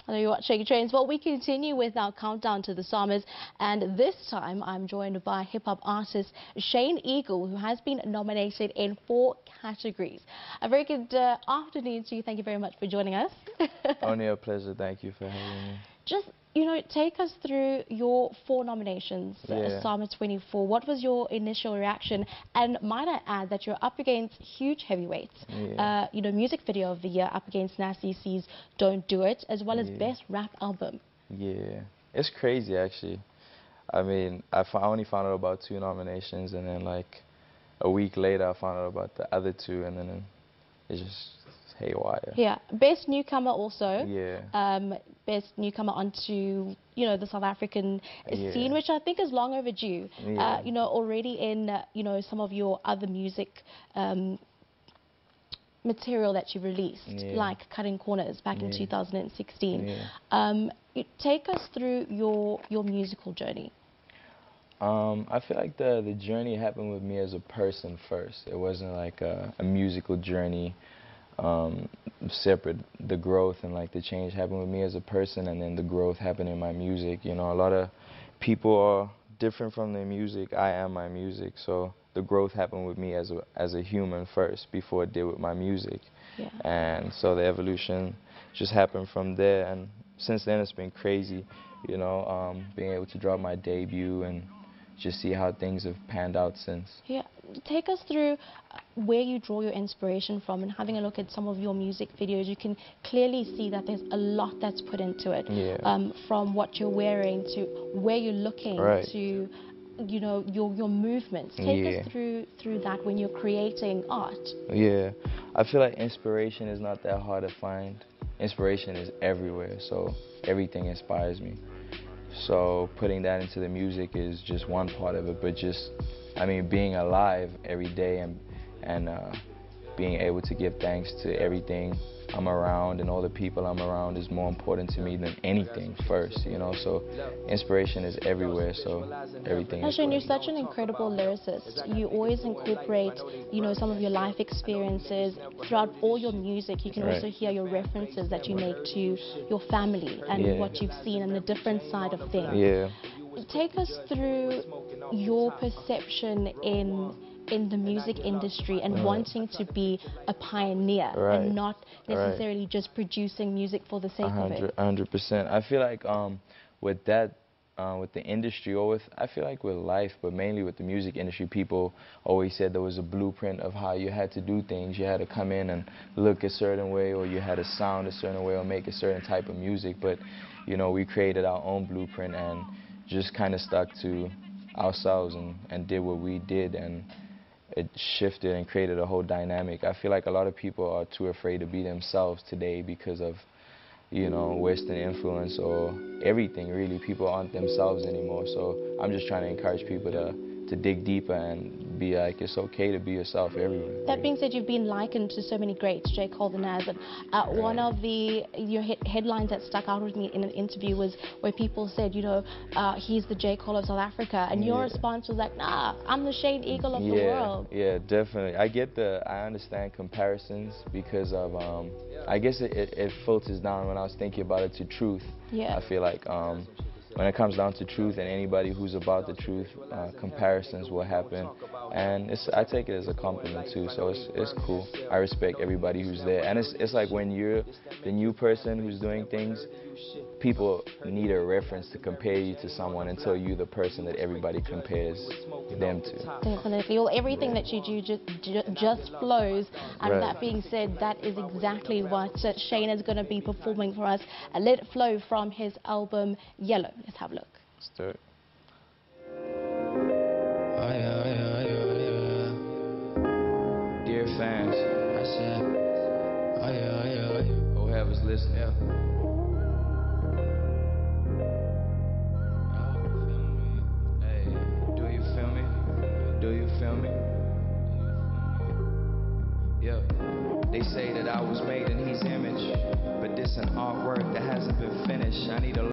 Hello, you're watching Trains. Well, we continue with our countdown to the summers, and this time I'm joined by hip-hop artist Shane Eagle, who has been nominated in 4 categories. A very good afternoon to you. Thank you very much for joining us. Only a pleasure. Thank you for having me. Just, take us through your 4 nominations, Summer 24. What was your initial reaction? And might I add that you're up against huge heavyweights. Music video of the year up against SABC's Don't Do It, as well as Best Rap Album. Yeah, it's crazy actually. I mean, I only found out about 2 nominations, and then like a week later I found out about the other 2, and then it's just haywire. Yeah, Best Newcomer also. Yeah. Best Newcomer onto, the South African scene, which I think is long overdue. Yeah. Already in, some of your other music material that you released, like Cutting Corners back in 2016. Yeah. Take us through your musical journey. I feel like the journey happened with me as a person first. It wasn't like a musical journey separate. The growth and like the change happened with me as a person, and then the growth happened in my music. A lot of people are different from their music. I am my music, so the growth happened with me as a human first before it did with my music. Yeah. And so the evolution just happened from there, and since then it's been crazy, being able to drop my debut and just see how things have panned out since. Yeah, take us through where you draw your inspiration from, and having a look at some of your music videos, you can clearly see that there's a lot that's put into it. Yeah. From what you're wearing to where you're looking to, your movements. Take us through that when you're creating art. Yeah, I feel like inspiration is not that hard to find. Inspiration is everywhere, so everything inspires me. So putting that into the music is just one part of it, but being alive every day and being able to give thanks to everything I'm around and all the people I'm around is more important to me than anything first, so inspiration is everywhere, so everything is. Shane, you're such an incredible lyricist. You always incorporate, some of your life experiences throughout all your music. You can also hear your references that you make to your family and what you've seen and the different side of things. Yeah. Take us through your perception in the music industry and wanting to be a pioneer and not necessarily just producing music for the sake of it. 100%. I feel like with that, with the industry, or I feel like with life, but mainly with the music industry, people always said there was a blueprint of how you had to do things. You had to come in and look a certain way, or you had to sound a certain way, or make a certain type of music. But, we created our own blueprint and just kind of stuck to ourselves and did what we did, and it shifted and created a whole dynamic. I feel like a lot of people are too afraid to be themselves today because of, Western influence or everything, really. People aren't themselves anymore, so I'm just trying to encourage people to dig deeper and be like, it's okay to be yourself everywhere. That being said, you've been likened to so many greats, J. Cole, the Nas, and one of your headlines that stuck out with me in an interview was where people said, he's the J. Cole of South Africa, and your response was like, nah, I'm the Shane Eagle of the world. Yeah, definitely. I understand comparisons because of, I guess it filters down when I was thinking about it to truth. Yeah. I feel like when it comes down to truth, and anybody who's about the truth, comparisons will happen, and I take it as a compliment too, so it's cool. I respect everybody who's there, and it's like when you're the new person who's doing things, people need a reference to compare you to someone until you're the person that everybody compares them to. Definitely. Well, everything that you do just flows, and that being said, that is exactly what Shane is going to be performing for us. Let It Flow from his album Yellow. Let's have a look. Let's do it. Dear fans, I said, whoever's listening, hey, do you feel me? Do you feel me? Yeah. They say that I was made in his image, but this an artwork that hasn't been finished. I need a